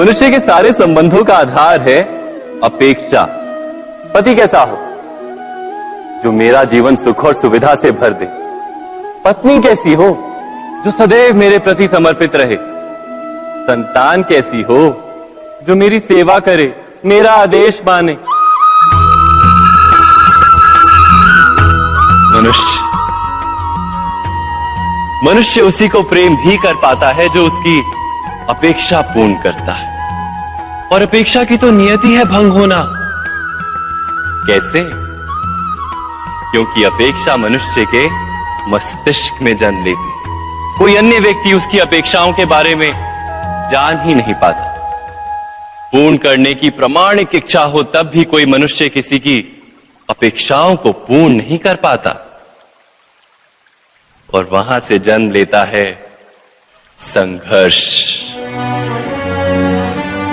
मनुष्य के सारे संबंधों का आधार है अपेक्षा। पति कैसा हो जो मेरा जीवन सुख और सुविधा से भर दे। पत्नी कैसी हो जो सदैव मेरे प्रति समर्पित रहे। संतान कैसी हो जो मेरी सेवा करे, मेरा आदेश माने। मनुष्य उसी को प्रेम भी कर पाता है जो उसकी अपेक्षा पूर्ण करता है। और अपेक्षा की तो नियति है भंग होना। कैसे? क्योंकि अपेक्षा मनुष्य के मस्तिष्क में जन्म लेती है। कोई अन्य व्यक्ति उसकी अपेक्षाओं के बारे में जान ही नहीं पाता। पूर्ण करने की प्रामाणिक इच्छा हो तब भी कोई मनुष्य किसी की अपेक्षाओं को पूर्ण नहीं कर पाता। और वहां से जन्म लेता है संघर्ष।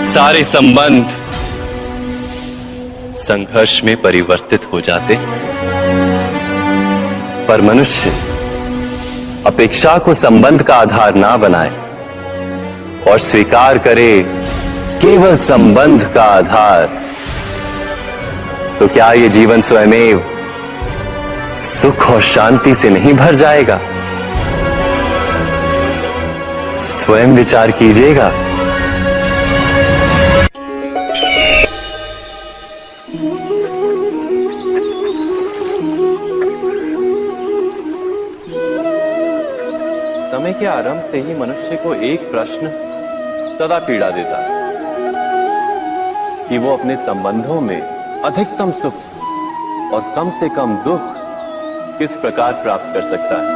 सारे संबंध संघर्ष में परिवर्तित हो जाते। पर मनुष्य अपेक्षा को संबंध का आधार ना बनाए और स्वीकार करे केवल संबंध का आधार, तो क्या ये जीवन स्वयमेव सुख और शांति से नहीं भर जाएगा? स्वयं विचार कीजिएगा। समय के आरंभ से ही मनुष्य को एक प्रश्न सदा पीड़ा देता है कि वो अपने संबंधों में अधिकतम सुख और कम से कम दुख किस प्रकार प्राप्त कर सकता है।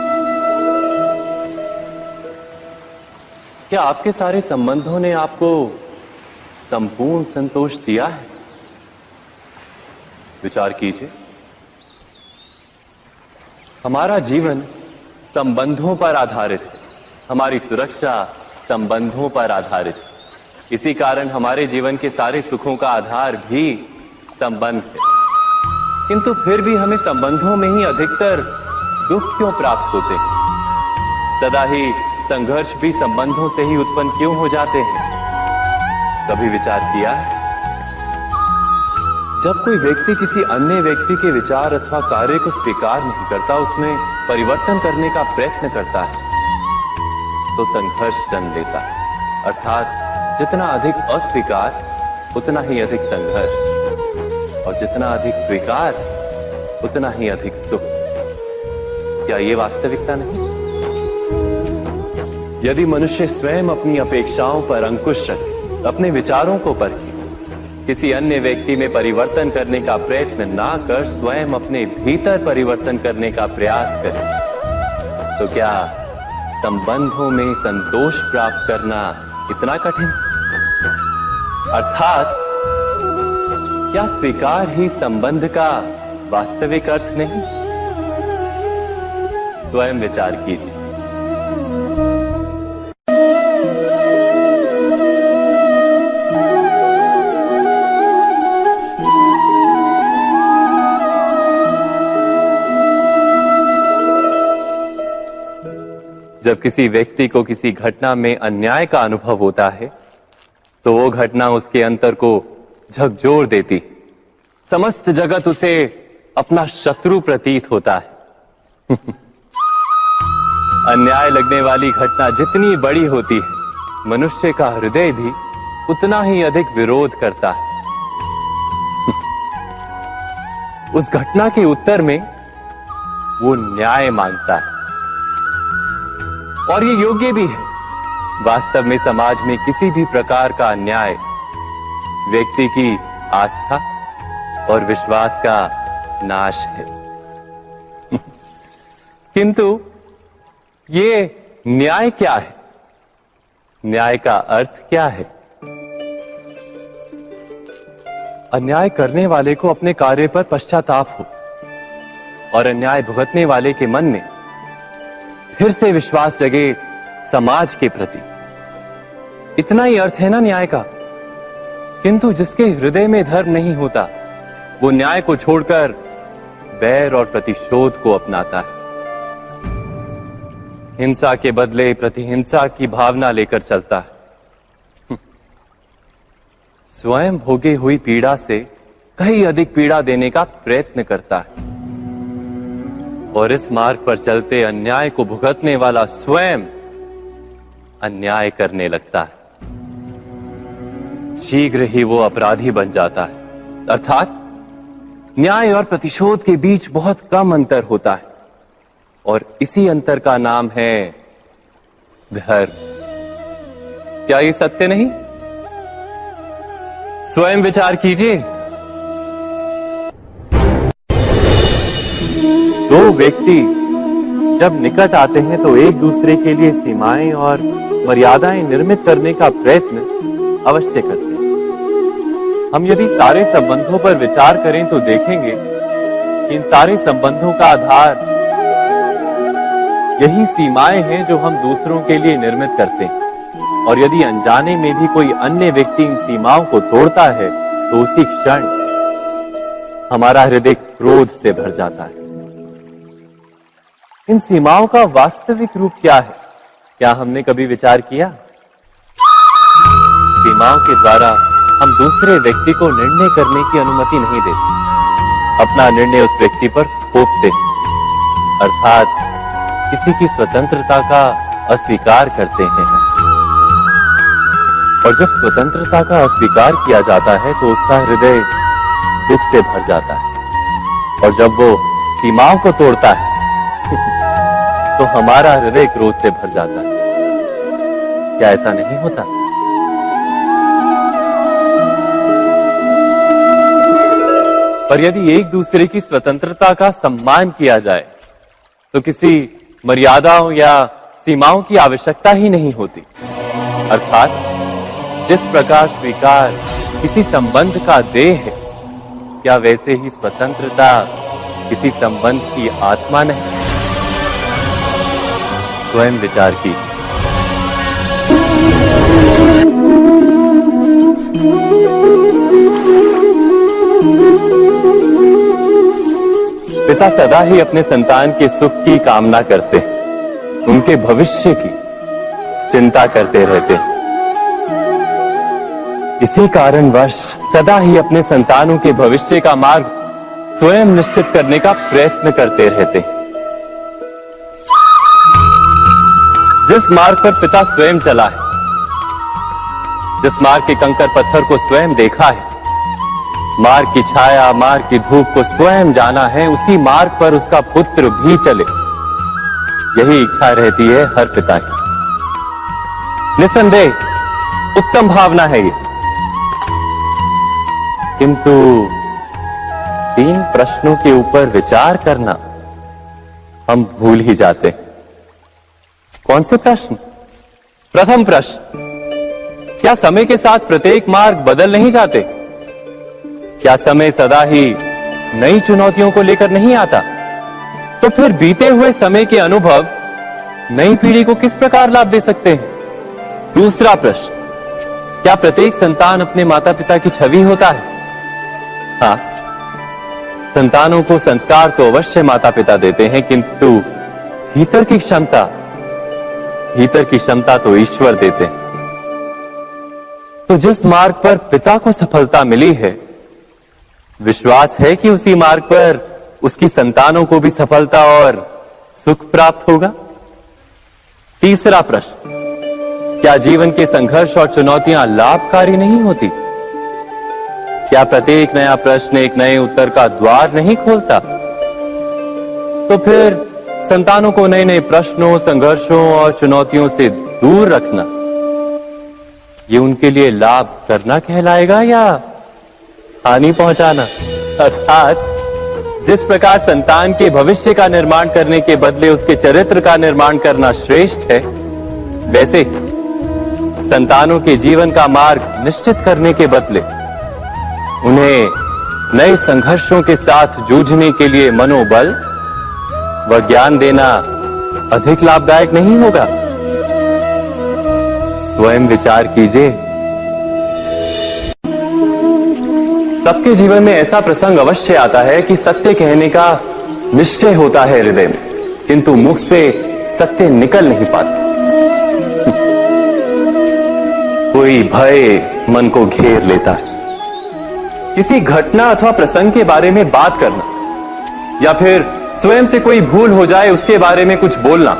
क्या आपके सारे संबंधों ने आपको संपूर्ण संतोष दिया है? विचार कीजिए। हमारा जीवन संबंधों पर आधारित है। हमारी सुरक्षा संबंधों पर आधारित है। इसी कारण हमारे जीवन के सारे सुखों का आधार भी संबंध है। किंतु फिर भी हमें संबंधों में ही अधिकतर दुख क्यों प्राप्त होते हैं? सदा ही संघर्ष भी संबंधों से ही उत्पन्न क्यों हो जाते हैं? कभी विचार किया है? जब कोई व्यक्ति किसी अन्य व्यक्ति के विचार अथवा कार्य को स्वीकार नहीं करता, उसमें परिवर्तन करने का प्रयत्न करता है, तो संघर्ष जन्म लेता है। अर्थात जितना अधिक अस्वीकार उतना ही अधिक संघर्ष, और जितना अधिक स्वीकार उतना ही अधिक सुख। क्या ये वास्तविकता नहीं? यदि मनुष्य स्वयं अपनी अपेक्षाओं पर अंकुश रखे, अपने विचारों को परखे, किसी अन्य व्यक्ति में परिवर्तन करने का प्रयत्न ना कर स्वयं अपने भीतर परिवर्तन करने का प्रयास करे, तो क्या संबंधों में संतोष प्राप्त करना इतना कठिन? अर्थात क्या स्वीकार ही संबंध का वास्तविक अर्थ नहीं? स्वयं विचार कीजिए। जब किसी व्यक्ति को किसी घटना में अन्याय का अनुभव होता है, तो वो घटना उसके अंतर को झकझोर देती। समस्त जगत उसे अपना शत्रु प्रतीत होता है। अन्याय लगने वाली घटना जितनी बड़ी होती है, मनुष्य का हृदय भी उतना ही अधिक विरोध करता है। उस घटना के उत्तर में वो न्याय मांगता है, और ये योग्य भी है। वास्तव में समाज में किसी भी प्रकार का अन्याय व्यक्ति की आस्था और विश्वास का नाश है। किंतु ये न्याय क्या है? न्याय का अर्थ क्या है? अन्याय करने वाले को अपने कार्य पर पश्चाताप हो और अन्याय भुगतने वाले के मन में फिर से विश्वास जगे समाज के प्रति। इतना ही अर्थ है ना न्याय का। किंतु जिसके हृदय में धर्म नहीं होता, वो न्याय को छोड़कर बैर और प्रतिशोध को अपनाता है। हिंसा के बदले प्रतिहिंसा की भावना लेकर चलता है। स्वयं भोगी हुई पीड़ा से कहीं अधिक पीड़ा देने का प्रयत्न करता है, और इस मार्ग पर चलते अन्याय को भुगतने वाला स्वयं अन्याय करने लगता है। शीघ्र ही वो अपराधी बन जाता है, अर्थात न्याय और प्रतिशोध के बीच बहुत कम अंतर होता है, और इसी अंतर का नाम है धर्म। क्या ये सत्य नहीं? स्वयं विचार कीजिए। दो व्यक्ति जब निकट आते हैं तो एक दूसरे के लिए सीमाएं और मर्यादाएं निर्मित करने का प्रयत्न अवश्य करते हैं। हम यदि सारे संबंधों पर विचार करें तो देखेंगे कि इन सारे संबंधों का आधार यही सीमाएं हैं जो हम दूसरों के लिए निर्मित करते हैं, और यदि अनजाने में भी कोई अन्य व्यक्ति इन सीमाओं को तोड़ता है तो उसी क्षण हमारा हृदय क्रोध से भर जाता है। इन सीमाओं का वास्तविक रूप क्या है? क्या हमने कभी विचार किया? सीमाओं के द्वारा हम दूसरे व्यक्ति को निर्णय करने की अनुमति नहीं देते, अपना निर्णय उस व्यक्ति पर थोपते, अर्थात किसी की स्वतंत्रता का अस्वीकार करते हैं। और जब स्वतंत्रता का अस्वीकार किया जाता है तो उसका हृदय दुख से भर जाता है, और जब वो सीमाओं को तोड़ता है तो हमारा हृदय क्रोध से भर जाता है। क्या ऐसा नहीं होता? पर यदि एक दूसरे की स्वतंत्रता का सम्मान किया जाए तो किसी मर्यादाओं या सीमाओं की आवश्यकता ही नहीं होती। अर्थात जिस प्रकार स्वीकार किसी संबंध का देह है, क्या वैसे ही स्वतंत्रता किसी संबंध की आत्मा नहीं? स्वयं विचार कीजिए। पिता सदा ही अपने संतान के सुख की कामना करते हैं, उनके भविष्य की चिंता करते रहते हैं। इसी कारणवश सदा ही अपने संतानों के भविष्य का मार्ग स्वयं निश्चित करने का प्रयत्न करते रहते हैं। जिस मार्ग पर पिता स्वयं चला है, जिस मार्ग के कंकर पत्थर को स्वयं देखा है, मार्ग की छाया, मार्ग की धूप को स्वयं जाना है, उसी मार्ग पर उसका पुत्र भी चले, यही इच्छा रहती है हर पिता की। निसंदेह उत्तम भावना है ये, किंतु 3 प्रश्नों के ऊपर विचार करना हम भूल ही जाते हैं। कौन से प्रश्न? प्रथम प्रश्न, क्या समय के साथ प्रत्येक मार्ग बदल नहीं जाते? क्या समय सदा ही नई चुनौतियों को लेकर नहीं आता? तो फिर बीते हुए समय के अनुभव नई पीढ़ी को किस प्रकार लाभ दे सकते हैं? दूसरा प्रश्न, क्या प्रत्येक संतान अपने माता पिता की छवि होता है? हाँ, संतानों को संस्कार तो अवश्य माता पिता देते हैं, किंतु भीतर की क्षमता तो ईश्वर देते हैं। तो जिस मार्ग पर पिता को सफलता मिली है, विश्वास है कि उसी मार्ग पर उसकी संतानों को भी सफलता और सुख प्राप्त होगा। तीसरा प्रश्न, क्या जीवन के संघर्ष और चुनौतियां लाभकारी नहीं होती? क्या प्रत्येक नया प्रश्न एक नए उत्तर का द्वार नहीं खोलता? तो फिर संतानों को नए नए प्रश्नों, संघर्षों और चुनौतियों से दूर रखना, ये उनके लिए लाभ करना कहलाएगा या हानि पहुंचाना? अर्थात जिस प्रकार संतान के भविष्य का निर्माण करने के बदले उसके चरित्र का निर्माण करना श्रेष्ठ है, वैसे संतानों के जीवन का मार्ग निश्चित करने के बदले उन्हें नए संघर्षों के साथ जूझने के लिए मनोबल व ज्ञान देना अधिक लाभदायक नहीं होगा? स्वयं विचार कीजिए। सबके जीवन में ऐसा प्रसंग अवश्य आता है कि सत्य कहने का निश्चय होता है हृदय में, किंतु मुख से सत्य निकल नहीं पाता। कोई भय मन को घेर लेता है, किसी घटना अथवा प्रसंग के बारे में बात करना या फिर स्वयं से कोई भूल हो जाए उसके बारे में कुछ बोलना,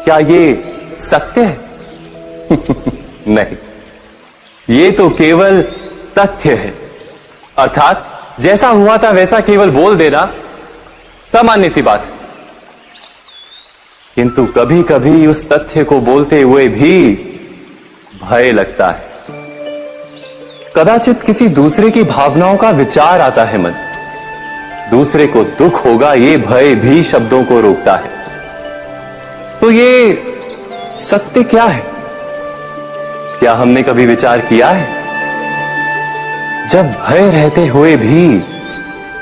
क्या ये सत्य है? नहीं, ये तो केवल तथ्य है। अर्थात जैसा हुआ था वैसा केवल बोल देना सामान्य सी बात है। किंतु कभी कभी उस तथ्य को बोलते हुए भी भय लगता है। कदाचित किसी दूसरे की भावनाओं का विचार आता है मन, दूसरे को दुख होगा ये भय भी शब्दों को रोकता है। तो ये सत्य क्या है? क्या हमने कभी विचार किया है? जब भय रहते हुए भी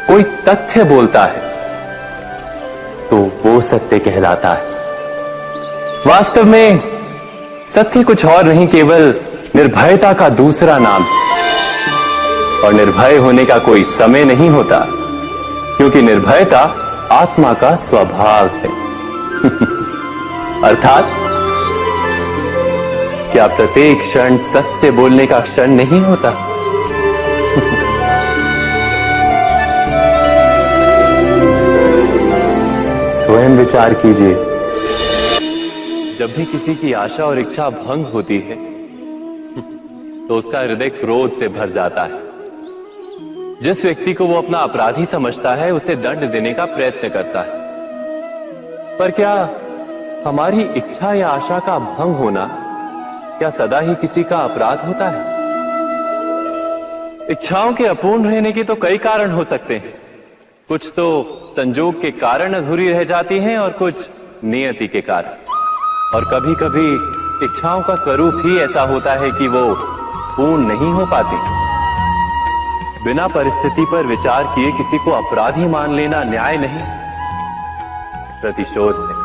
कोई तथ्य बोलता है तो वो सत्य कहलाता है। वास्तव में सत्य कुछ और नहीं, केवल निर्भयता का दूसरा नाम है। और निर्भय होने का कोई समय नहीं होता, क्योंकि निर्भयता आत्मा का स्वभाव है। अर्थात क्या प्रत्येक क्षण सत्य बोलने का क्षण नहीं होता? स्वयं विचार कीजिए। जब भी किसी की आशा और इच्छा भंग होती है तो उसका हृदय क्रोध से भर जाता है। जिस व्यक्ति को वो अपना अपराधी समझता है उसे दंड देने का प्रयत्न करता है। पर क्या हमारी इच्छा या आशा का भंग होना क्या सदा ही किसी का अपराध होता है? इच्छाओं के अपूर्ण रहने के तो कई कारण हो सकते हैं। कुछ तो संजोग के कारण अधूरी रह जाती हैं और कुछ नियति के कारण। और कभी कभी इच्छाओं का स्वरूप ही ऐसा होता है कि वो पूर्ण नहीं हो पाती। बिना परिस्थिति पर विचार किए किसी को अपराधी मान लेना न्याय नहीं, प्रतिशोध है।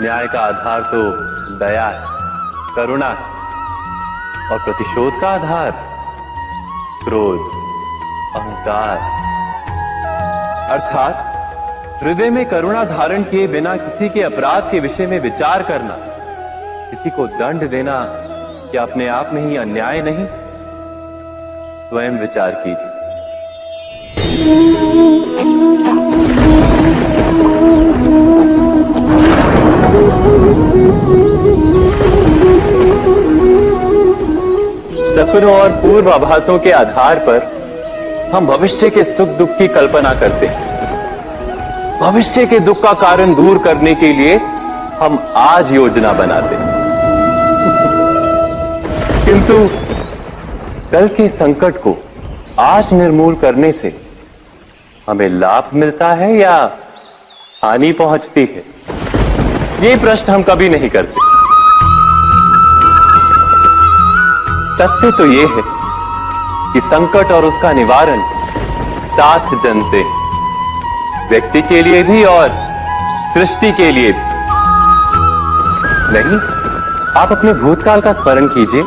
न्याय का आधार तो दया है, करुणा है, और प्रतिशोध का आधार क्रोध, अहंकार। अर्थात हृदय में करुणा धारण किए बिना किसी के अपराध के विषय में विचार करना, किसी को दंड देना, क्या अपने आप में ही अन्याय नहीं? स्वयं विचार कीजिए। सपनों और पूर्वाभासों के आधार पर हम भविष्य के सुख दुख की कल्पना करते हैं। भविष्य के दुख का कारण दूर करने के लिए हम आज योजना बनाते हैं। किंतु कल के संकट को आज निर्मूल करने से हमें लाभ मिलता है या हानि पहुंचती है? ये प्रश्न हम कभी नहीं करते। सत्य तो ये है कि संकट और उसका निवारण साथ जनते हैं, व्यक्ति के लिए भी और सृष्टि के लिए भी। नहीं, आप अपने भूतकाल का स्मरण कीजिए,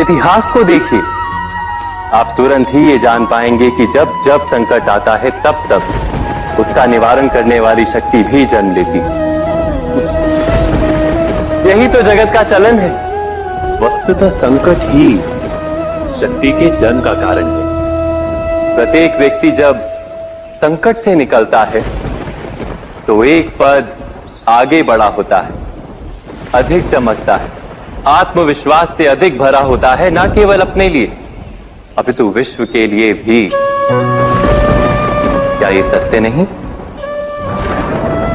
इतिहास को देखिए। आप तुरंत ही ये जान पाएंगे कि जब जब संकट आता है तब तब उसका निवारण करने वाली शक्ति भी जन्म लेती है। यही तो जगत का चलन है। वस्तुतः संकट ही शक्ति के जन्म का कारण है। प्रत्येक व्यक्ति जब संकट से निकलता है तो एक पद आगे बढ़ा होता है, अधिक चमकता है, आत्मविश्वास से अधिक भरा होता है, न केवल अपने लिए अपितु विश्व के लिए भी। क्या ये सत्य नहीं?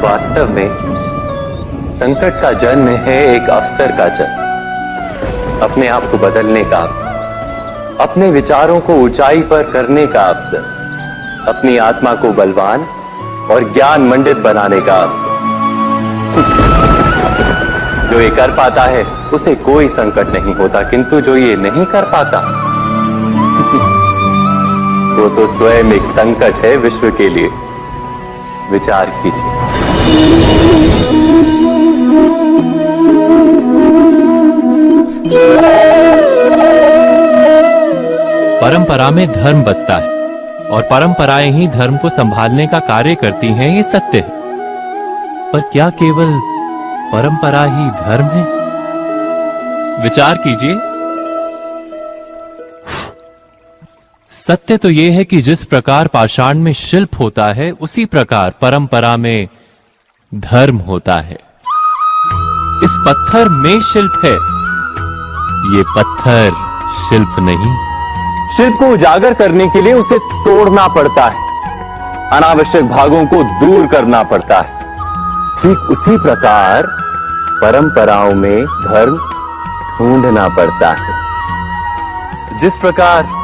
वास्तव में संकट का जन्म है एक अवसर का जन्म, अपने आप को बदलने का, अपने विचारों को ऊंचाई पर करने का अवसर, अपनी आत्मा को बलवान और ज्ञान मंडित बनाने का अवसर। जो ये कर पाता है उसे कोई संकट नहीं होता, किंतु जो ये नहीं कर पाता वो तो स्वयं एक संकट है विश्व के लिए। विचार कीजिए। परंपरा में धर्म बसता है और परंपराएं ही धर्म को संभालने का कार्य करती हैं, ये सत्य है। पर क्या केवल परंपरा ही धर्म है? विचार कीजिए। सत्य तो यह है कि जिस प्रकार पाषाण में शिल्प होता है, उसी प्रकार परंपरा में धर्म होता है। इस पत्थर में शिल्प है, ये पत्थर शिल्प नहीं। शिल्प को उजागर करने के लिए उसे तोड़ना पड़ता है, अनावश्यक भागों को दूर करना पड़ता है। ठीक उसी प्रकार परंपराओं में धर्म ढूंढना पड़ता है। जिस प्रकार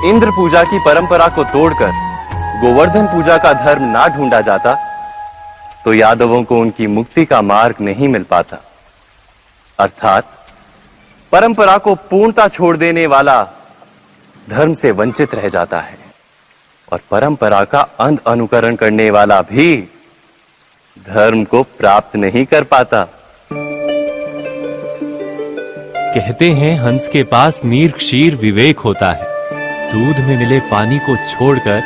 इंद्र पूजा की परंपरा को तोड़कर गोवर्धन पूजा का धर्म ना ढूंढा जाता, तो यादवों को उनकी मुक्ति का मार्ग नहीं मिल पाता। अर्थात परंपरा को पूर्णता छोड़ देने वाला धर्म से वंचित रह जाता है, और परंपरा का अंध अनुकरण करने वाला भी धर्म को प्राप्त नहीं कर पाता। कहते हैं हंस के पास नीर क्षीर विवेक होता है। दूध में मिले पानी को छोड़कर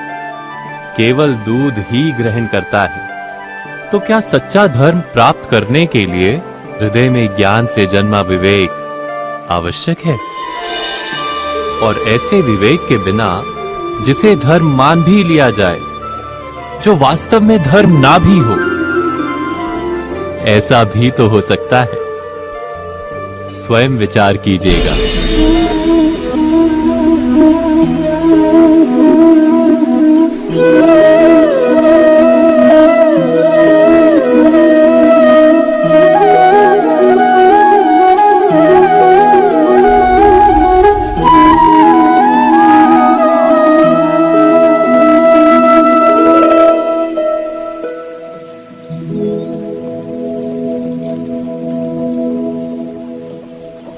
केवल दूध ही ग्रहण करता है। तो क्या सच्चा धर्म प्राप्त करने के लिए हृदय में ज्ञान से जन्मा विवेक आवश्यक है? और ऐसे विवेक के बिना जिसे धर्म मान भी लिया जाए, जो वास्तव में धर्म ना भी हो, ऐसा भी तो हो सकता है। स्वयं विचार कीजिएगा।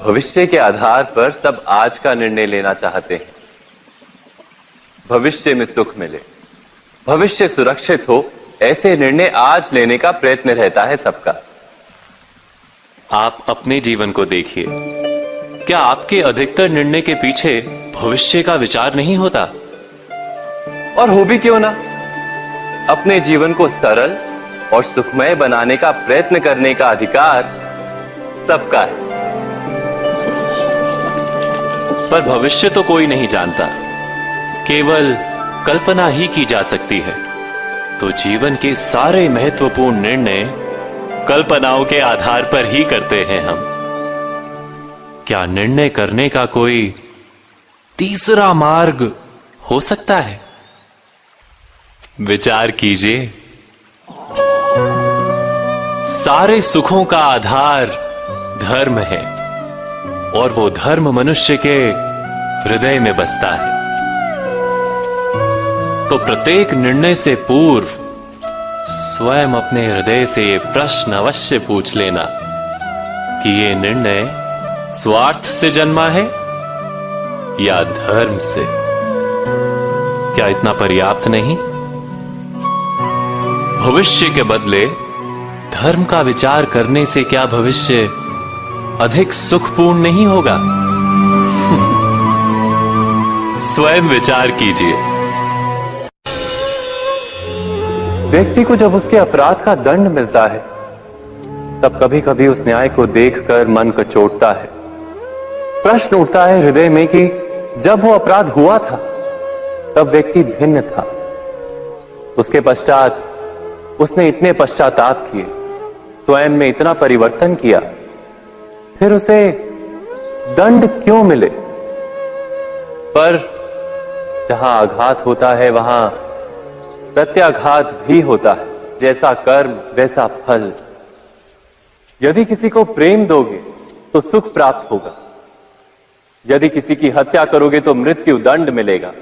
भविष्य के आधार पर सब आज का निर्णय लेना चाहते हैं। भविष्य में सुख मिले, भविष्य सुरक्षित हो, ऐसे निर्णय आज लेने का प्रयत्न रहता है सबका। आप अपने जीवन को देखिए, क्या आपके अधिकतर निर्णय के पीछे भविष्य का विचार नहीं होता? और हो भी क्यों ना, अपने जीवन को सरल और सुखमय बनाने का प्रयत्न करने का अधिकार सबका है। पर भविष्य तो कोई नहीं जानता, केवल कल्पना ही की जा सकती है। तो जीवन के सारे महत्वपूर्ण निर्णय कल्पनाओं के आधार पर ही करते हैं हम। क्या निर्णय करने का कोई तीसरा मार्ग हो सकता है? विचार कीजिए। सारे सुखों का आधार धर्म है, और वो धर्म मनुष्य के हृदय में बसता है। तो प्रत्येक निर्णय से पूर्व स्वयं अपने हृदय से ये प्रश्न अवश्य पूछ लेना कि ये निर्णय स्वार्थ से जन्मा है या धर्म से। क्या इतना पर्याप्त नहीं? भविष्य के बदले धर्म का विचार करने से क्या भविष्य अधिक सुखपूर्ण नहीं होगा? स्वयं विचार कीजिए। व्यक्ति को जब उसके अपराध का दंड मिलता है, तब कभी कभी उस न्याय को देखकर मन कचोटता है। प्रश्न उठता है हृदय में कि जब वो अपराध हुआ था, तब व्यक्ति भिन्न था। उसके पश्चात उसने इतने पश्चाताप किए, स्वयं में इतना परिवर्तन किया, फिर उसे दंड क्यों मिले? पर जहां आघात होता है, वहां प्रत्याघात भी होता है। जैसा कर्म वैसा फल। यदि किसी को प्रेम दोगे तो सुख प्राप्त होगा, यदि किसी की हत्या करोगे तो मृत्यु दंड मिलेगा।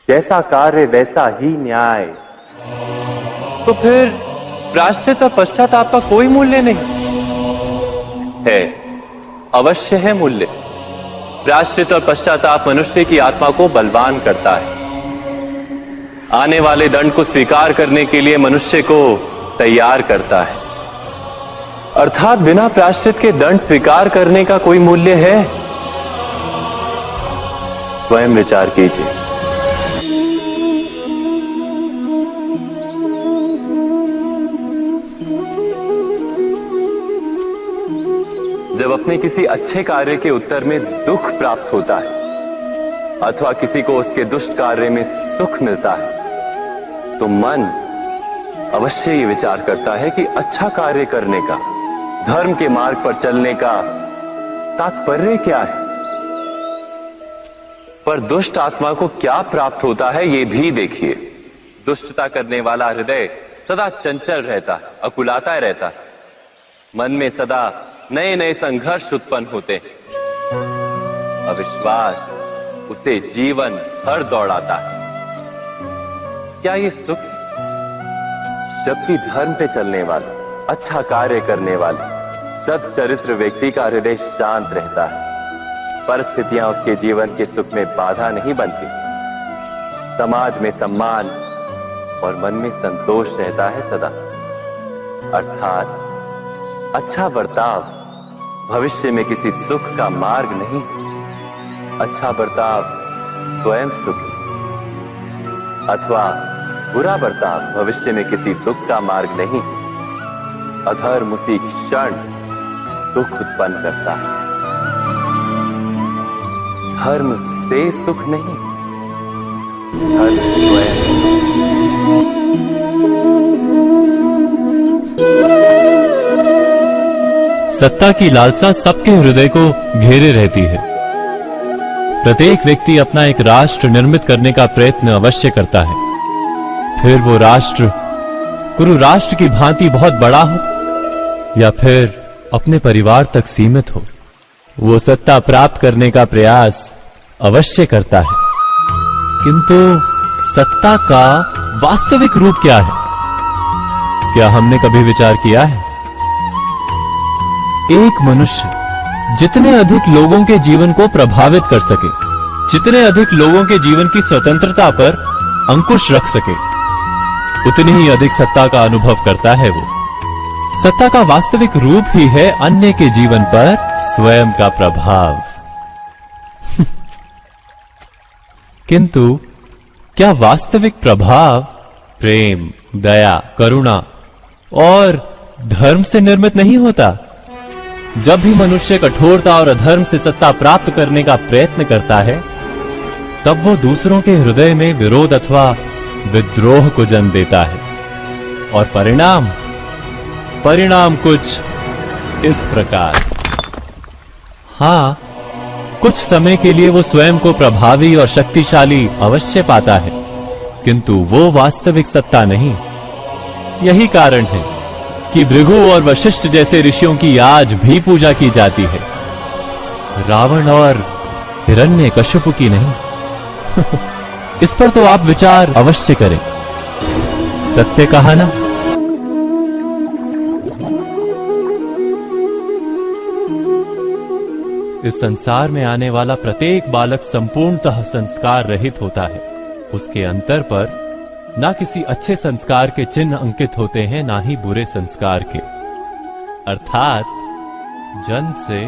जैसा कार्य वैसा ही न्याय। तो फिर प्रायश्चित और पश्चाताप का कोई मूल्य नहीं है? अवश्य है मूल्य। प्रायश्चित और पश्चाताप मनुष्य की आत्मा को बलवान करता है, आने वाले दंड को स्वीकार करने के लिए मनुष्य को तैयार करता है। अर्थात बिना प्रायश्चित के दंड स्वीकार करने का कोई मूल्य है? स्वयं विचार कीजिए। जब अपने किसी अच्छे कार्य के उत्तर में दुख प्राप्त होता है, अथवा किसी को उसके दुष्ट कार्य में सुख मिलता है, तो मन अवश्य ये विचार करता है कि अच्छा कार्य करने का, धर्म के मार्ग पर चलने का तात्पर्य क्या है। पर दुष्ट आत्मा को क्या प्राप्त होता है, ये भी देखिए। दुष्टता करने वाला हृदय सदा चंचल रहता है, अकुलाता रहता है। मन में सदा नए नए संघर्ष उत्पन्न होते हैं। अविश्वास उसे जीवन भर दौड़ाता है। क्या ये सुख है? जबकि धर्म पे चलने वाले, अच्छा कार्य करने वाले, सच्चरित्र व्यक्ति का हृदय शांत रहता है। परिस्थितियां उसके जीवन के सुख में बाधा नहीं बनती। समाज में सम्मान और मन में संतोष रहता है सदा। अर्थात अच्छा बर्ताव भविष्य में किसी सुख का मार्ग नहीं। अच्छा बर्ताव स्वयं सुख अथवा बुरा बर्ताव भविष्य में किसी दुख का मार्ग नहीं। अधर्म उसी क्षण दुख उत्पन्न करता है। धर्म से सुख नहीं, धर्म स्वयं। सत्ता की लालसा सबके हृदय को घेरे रहती है। प्रत्येक व्यक्ति अपना एक राष्ट्र निर्मित करने का प्रयत्न अवश्य करता है। फिर वो राष्ट्र कुरु राष्ट्र की भांति बहुत बड़ा हो या फिर अपने परिवार तक सीमित हो, वो सत्ता प्राप्त करने का प्रयास अवश्य करता है। किंतु सत्ता का वास्तविक रूप क्या है? क्या हमने कभी विचार किया है? एक मनुष्य जितने अधिक लोगों के जीवन को प्रभावित कर सके, जितने अधिक लोगों के जीवन की स्वतंत्रता पर अंकुश रख सके, उतनी ही अधिक सत्ता का अनुभव करता है वो। सत्ता का वास्तविक रूप ही है अन्य के जीवन पर स्वयं का प्रभाव। किंतु क्या वास्तविक प्रभाव प्रेम, दया, करुणा और धर्म से निर्मित नहीं होता? जब भी मनुष्य कठोरता और अधर्म से सत्ता प्राप्त करने का प्रयत्न करता है, तब वो दूसरों के हृदय में विरोध अथवा विद्रोह को जन्म देता है। और परिणाम कुछ इस प्रकार। हां, कुछ समय के लिए वो स्वयं को प्रभावी और शक्तिशाली अवश्य पाता है, किंतु वो वास्तविक सत्ता नहीं। यही कारण है कि भृगु और वशिष्ठ जैसे ऋषियों की आज भी पूजा की जाती है, रावण और हिरण्यकश्यप की नहीं। इस पर तो आप विचार अवश्य करें। सत्य कहा ना? इस संसार में आने वाला प्रत्येक बालक संपूर्णतः संस्कार रहित होता है। उसके अंतर पर ना किसी अच्छे संस्कार के चिन्ह अंकित होते हैं, ना ही बुरे संस्कार के। अर्थात जन्म से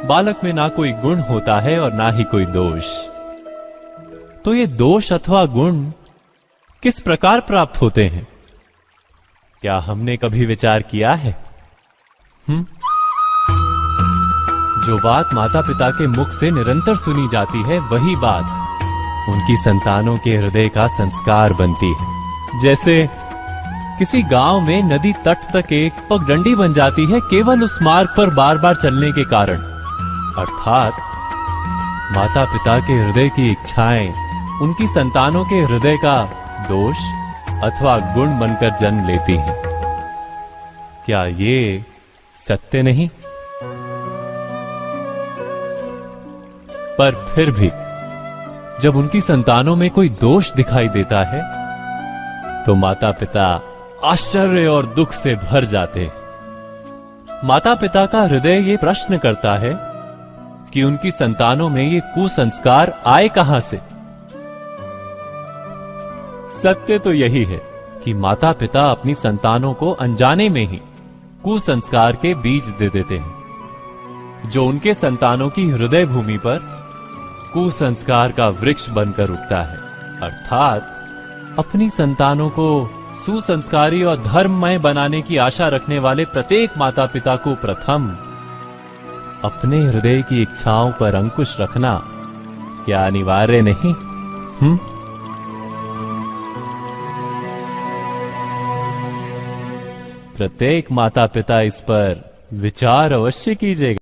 बालक में ना कोई गुण होता है और ना ही कोई दोष। तो ये दोष अथवा गुण किस प्रकार प्राप्त होते हैं? क्या हमने कभी विचार किया है? जो बात माता पिता के मुख से निरंतर सुनी जाती है, वही बात उनकी संतानों के हृदय का संस्कार बनती है। जैसे किसी गांव में नदी तट तक एक पगडंडी बन जाती है केवल उस मार्ग पर बार बार चलने के कारण। अर्थात माता पिता के हृदय की इच्छाएं उनकी संतानों के हृदय का दोष अथवा गुण बनकर जन्म लेती हैं। क्या ये सत्य नहीं? पर फिर भी जब उनकी संतानों में कोई दोष दिखाई देता है, तो माता पिता आश्चर्य और दुख से भर जाते। माता पिता का हृदय ये प्रश्न करता है कि उनकी संतानों में ये कुसंस्कार आए कहां से? सत्य तो यही है कि माता पिता अपनी संतानों को अनजाने में ही कुसंस्कार के बीज दे देते हैं, जो उनके संतानों की हृदय भूमि पर कुसंस्कार का वृक्ष बनकर उगता है। अर्थात अपनी संतानों को सुसंस्कारी और धर्ममय बनाने की आशा रखने वाले प्रत्येक माता पिता को प्रथम अपने हृदय की इच्छाओं पर अंकुश रखना क्या अनिवार्य नहीं? प्रत्येक माता पिता इस पर विचार अवश्य कीजिएगा।